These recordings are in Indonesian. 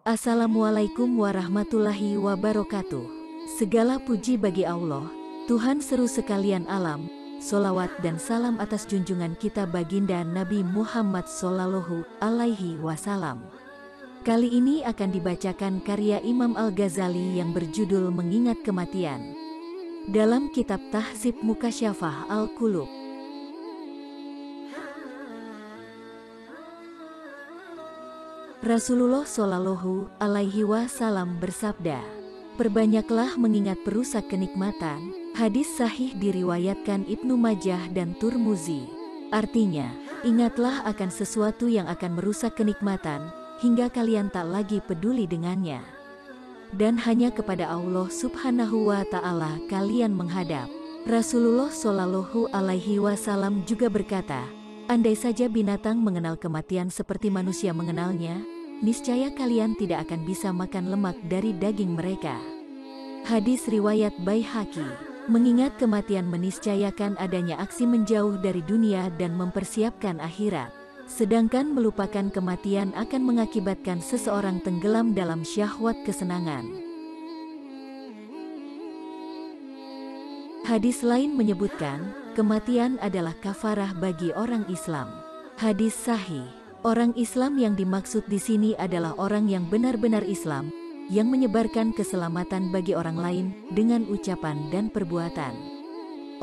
Assalamualaikum warahmatullahi wabarakatuh. Segala puji bagi Allah, Tuhan seru sekalian alam. Solawat dan salam atas junjungan kita baginda Nabi Muhammad Sallallahu Alaihi Wasallam. Kali ini akan dibacakan karya Imam Al-Ghazali yang berjudul Mengingat Kematian, dalam kitab Tahzib Mukasyafah Al-Qulub. Rasulullah Shallallahu Alaihi Wasallam bersabda, "Perbanyaklah mengingat perusak kenikmatan." Hadis sahih diriwayatkan Ibnu Majah dan Turmuzi. Artinya, ingatlah akan sesuatu yang akan merusak kenikmatan, hingga kalian tak lagi peduli dengannya. Dan hanya kepada Allah Subhanahu wa Ta'ala kalian menghadap. Rasulullah Shallallahu Alaihi Wasallam juga berkata, "Andai saja binatang mengenal kematian seperti manusia mengenalnya, niscaya kalian tidak akan bisa makan lemak dari daging mereka." Hadis riwayat Baihaqi. Mengingat kematian meniscayakan adanya aksi menjauh dari dunia dan mempersiapkan akhirat. Sedangkan melupakan kematian akan mengakibatkan seseorang tenggelam dalam syahwat kesenangan. Hadis lain menyebutkan, kematian adalah kafarah bagi orang Islam. Hadis sahih. Orang Islam yang dimaksud di sini adalah orang yang benar-benar Islam, yang menyebarkan keselamatan bagi orang lain dengan ucapan dan perbuatan.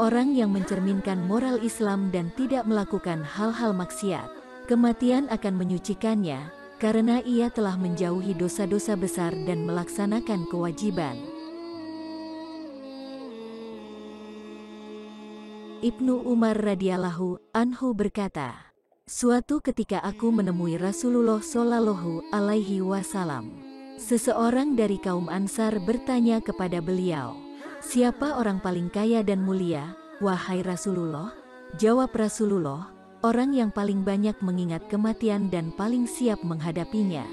Orang yang mencerminkan moral Islam dan tidak melakukan hal-hal maksiat. Kematian akan menyucikannya, karena ia telah menjauhi dosa-dosa besar dan melaksanakan kewajiban. Ibnu Umar radhiyallahu anhu berkata, "Suatu ketika aku menemui Rasulullah Shallallahu Alaihi Wasallam. Seseorang dari kaum Ansar bertanya kepada beliau, 'Siapa orang paling kaya dan mulia, wahai Rasulullah?' Jawab Rasulullah, 'Orang yang paling banyak mengingat kematian dan paling siap menghadapinya.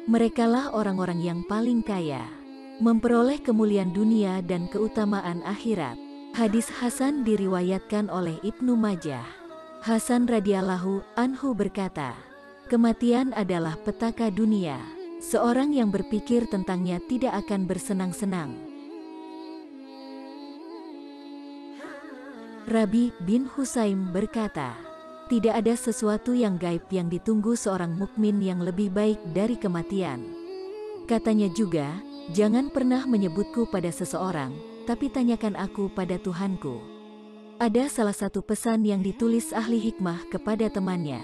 Merekalah orang-orang yang paling kaya, memperoleh kemuliaan dunia dan keutamaan akhirat.'" Hadis Hasan diriwayatkan oleh Ibnu Majah. Hasan radhiyallahu anhu berkata, "Kematian adalah petaka dunia. Seorang yang berpikir tentangnya tidak akan bersenang-senang." Rabi bin Husaim berkata, "Tidak ada sesuatu yang gaib yang ditunggu seorang mukmin yang lebih baik dari kematian." Katanya juga, "Jangan pernah menyebutku pada seseorang, tapi tanyakan aku pada Tuhanku." Ada salah satu pesan yang ditulis ahli hikmah kepada temannya,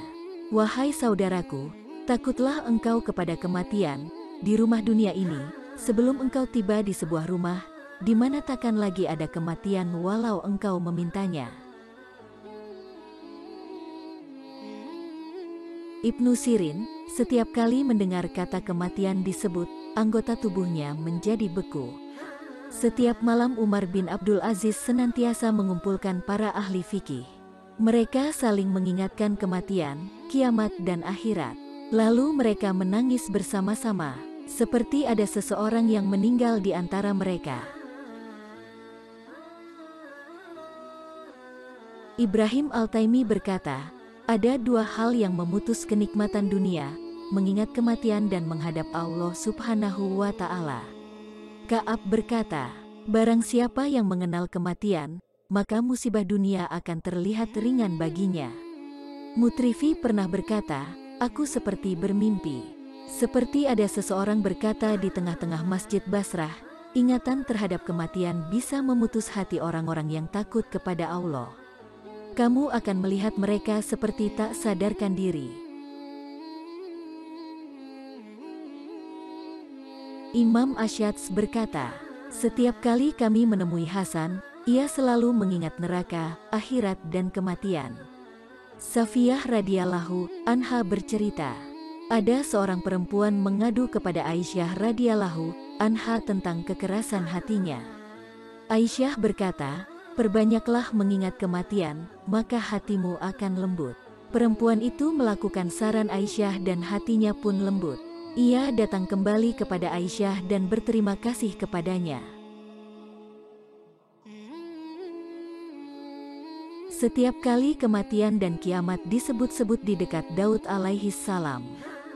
"Wahai saudaraku, takutlah engkau kepada kematian di rumah dunia ini, sebelum engkau tiba di sebuah rumah, di mana takkan lagi ada kematian walau engkau memintanya." Ibnu Sirin, setiap kali mendengar kata kematian disebut, anggota tubuhnya menjadi beku. Setiap malam Umar bin Abdul Aziz senantiasa mengumpulkan para ahli fikih. Mereka saling mengingatkan kematian, kiamat dan akhirat. Lalu mereka menangis bersama-sama, seperti ada seseorang yang meninggal di antara mereka. Ibrahim Al-Taimi berkata, "Ada dua hal yang memutus kenikmatan dunia, mengingat kematian dan menghadap Allah Subhanahu wa Ta'ala." Ka'ab berkata, "Barang siapa yang mengenal kematian, maka musibah dunia akan terlihat ringan baginya." Mutrifi pernah berkata, "Aku seperti bermimpi. Seperti ada seseorang berkata di tengah-tengah masjid Basrah, ingatan terhadap kematian bisa memutus hati orang-orang yang takut kepada Allah. Kamu akan melihat mereka seperti tak sadarkan diri." Imam Asy'adz berkata, "Setiap kali kami menemui Hasan, ia selalu mengingat neraka, akhirat dan kematian." Safiyah radhiyallahu anha bercerita, ada seorang perempuan mengadu kepada Aisyah radhiyallahu anha tentang kekerasan hatinya. Aisyah berkata, "Perbanyaklah mengingat kematian, maka hatimu akan lembut." Perempuan itu melakukan saran Aisyah dan hatinya pun lembut. Ia datang kembali kepada Aisyah dan berterima kasih kepadanya. Setiap kali kematian dan kiamat disebut-sebut di dekat Daud alaihi salam,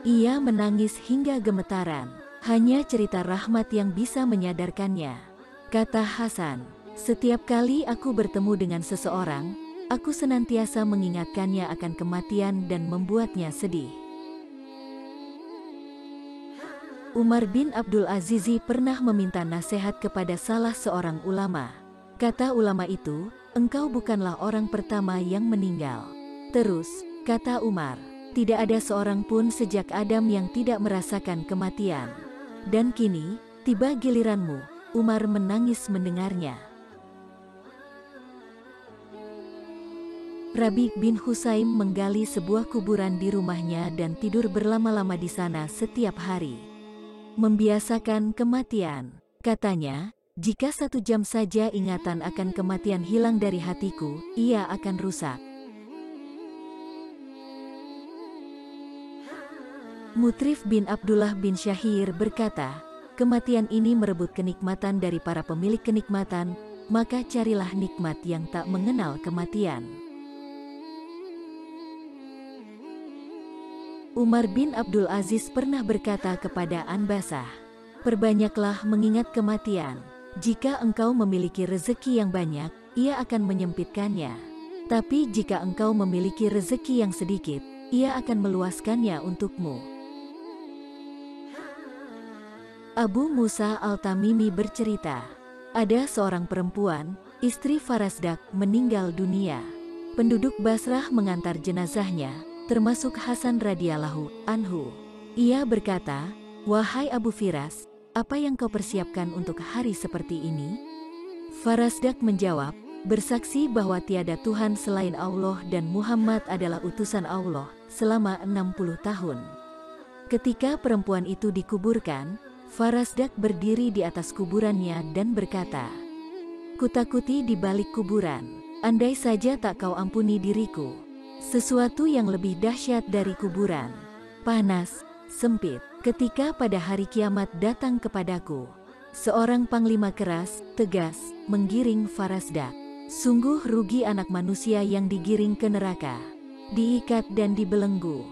Ia menangis hingga gemetaran. Hanya cerita Rahmat yang bisa menyadarkannya. Kata Hasan, setiap kali aku bertemu dengan seseorang, aku senantiasa mengingatkannya akan kematian dan membuatnya sedih. Umar bin Abdul Aziz pernah meminta nasihat kepada salah seorang ulama. Kata ulama itu, engkau bukanlah orang pertama yang meninggal. Terus, kata Umar, tidak ada seorang pun sejak Adam yang tidak merasakan kematian. Dan kini, tiba giliranmu. Umar menangis mendengarnya. Rabi bin Husaim menggali sebuah kuburan di rumahnya dan tidur berlama-lama di sana setiap hari. Membiasakan kematian. Katanya, jika 1 jam saja ingatan akan kematian hilang dari hatiku, ia akan rusak. Mutrif bin Abdullah bin Syahir berkata, kematian ini merebut kenikmatan dari para pemilik kenikmatan, maka carilah nikmat yang tak mengenal kematian. Umar bin Abdul Aziz pernah berkata kepada Anbasah, perbanyaklah mengingat kematian. Jika engkau memiliki rezeki yang banyak, ia akan menyempitkannya. Tapi jika engkau memiliki rezeki yang sedikit, ia akan meluaskannya untukmu. Abu Musa Al-Tamimi bercerita, ada seorang perempuan, istri Farasdak, meninggal dunia. Penduduk Basrah mengantar jenazahnya, termasuk Hasan radhiyallahu anhu. Ia berkata, wahai Abu Firas, apa yang kau persiapkan untuk hari seperti ini? Farasdak menjawab, bersaksi bahwa tiada Tuhan selain Allah dan Muhammad adalah utusan Allah selama 60 tahun. Ketika perempuan itu dikuburkan, Farasdak berdiri di atas kuburannya dan berkata, kutakuti di balik kuburan, andai saja tak kau ampuni diriku. Sesuatu yang lebih dahsyat dari kuburan, panas, sempit, ketika pada hari kiamat datang kepadaku. Seorang panglima keras, tegas, menggiring Farasdak. Sungguh rugi anak manusia yang digiring ke neraka, diikat dan dibelenggu.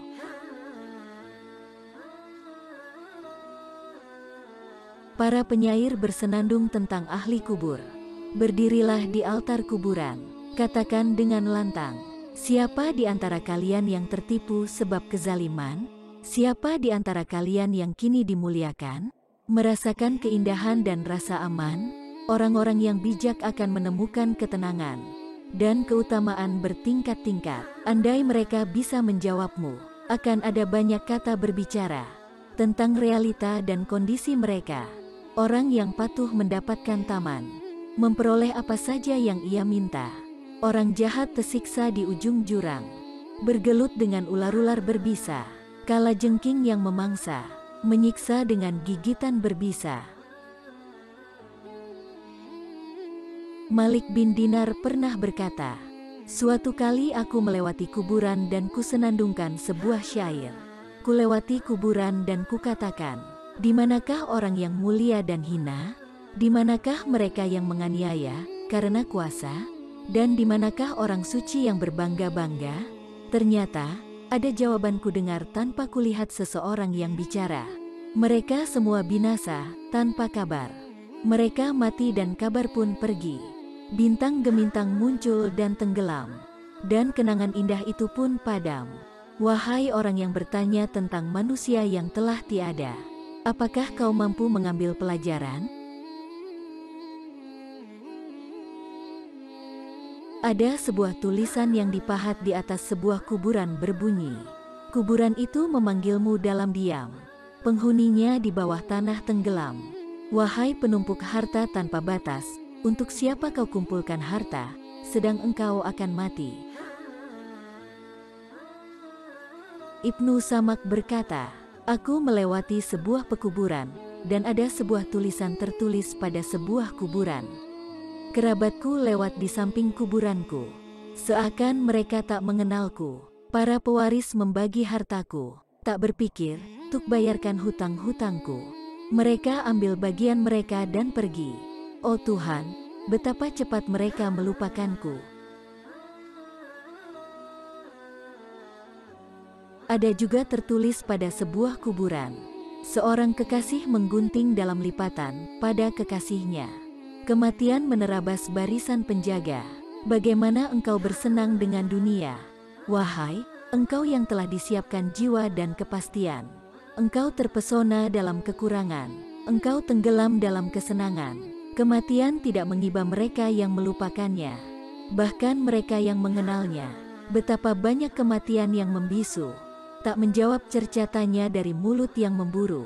Para penyair bersenandung tentang ahli kubur. Berdirilah di altar kuburan, katakan dengan lantang, siapa di antara kalian yang tertipu sebab kezaliman? Siapa di antara kalian yang kini dimuliakan? Merasakan keindahan dan rasa aman? Orang-orang yang bijak akan menemukan ketenangan dan keutamaan bertingkat-tingkat. Andai mereka bisa menjawabmu, akan ada banyak kata berbicara tentang realita dan kondisi mereka. Orang yang patuh mendapatkan taman, memperoleh apa saja yang ia minta. Orang jahat tersiksa di ujung jurang, bergelut dengan ular-ular berbisa. Kalajengking yang memangsa, menyiksa dengan gigitan berbisa. Malik bin Dinar pernah berkata, suatu kali aku melewati kuburan dan kusenandungkan sebuah syair. Kulewati kuburan dan kukatakan, di manakah orang yang mulia dan hina? Di manakah mereka yang menganiaya karena kuasa? Dan di manakah orang suci yang berbangga-bangga? Ternyata, ada jawaban ku dengar tanpa kulihat seseorang yang bicara. Mereka semua binasa, tanpa kabar. Mereka mati dan kabar pun pergi. Bintang gemintang muncul dan tenggelam. Dan kenangan indah itu pun padam. Wahai orang yang bertanya tentang manusia yang telah tiada, apakah kau mampu mengambil pelajaran? Ada sebuah tulisan yang dipahat di atas sebuah kuburan berbunyi, kuburan itu memanggilmu dalam diam, penghuninya di bawah tanah tenggelam. Wahai penumpuk harta tanpa batas, untuk siapa kau kumpulkan harta, sedang engkau akan mati? Ibnu Samak berkata, aku melewati sebuah pekuburan, dan ada sebuah tulisan tertulis pada sebuah kuburan. Kerabatku lewat di samping kuburanku, seakan mereka tak mengenalku. Para pewaris membagi hartaku, tak berpikir, untuk bayarkan hutang-hutangku. Mereka ambil bagian mereka dan pergi. Oh Tuhan, betapa cepat mereka melupakanku. Ada juga tertulis pada sebuah kuburan. Seorang kekasih menggunting dalam lipatan pada kekasihnya. Kematian menerabas barisan penjaga. Bagaimana engkau bersenang dengan dunia? Wahai, engkau yang telah disiapkan jiwa dan kepastian. Engkau terpesona dalam kekurangan. Engkau tenggelam dalam kesenangan. Kematian tidak mengiba mereka yang melupakannya. Bahkan mereka yang mengenalnya. Betapa banyak kematian yang membisu. Tak menjawab cerca tanya dari mulut yang memburu.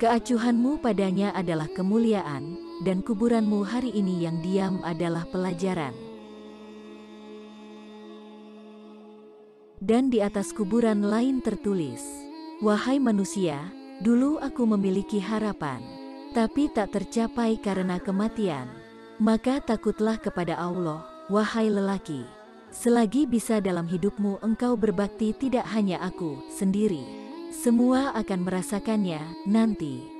Keacuhanmu padanya adalah kemuliaan, dan kuburanmu hari ini yang diam adalah pelajaran. Dan di atas kuburan lain tertulis, wahai manusia, dulu aku memiliki harapan, tapi tak tercapai karena kematian. Maka takutlah kepada Allah, wahai lelaki. Selagi bisa dalam hidupmu engkau berbakti tidak hanya aku sendiri. Semua akan merasakannya nanti.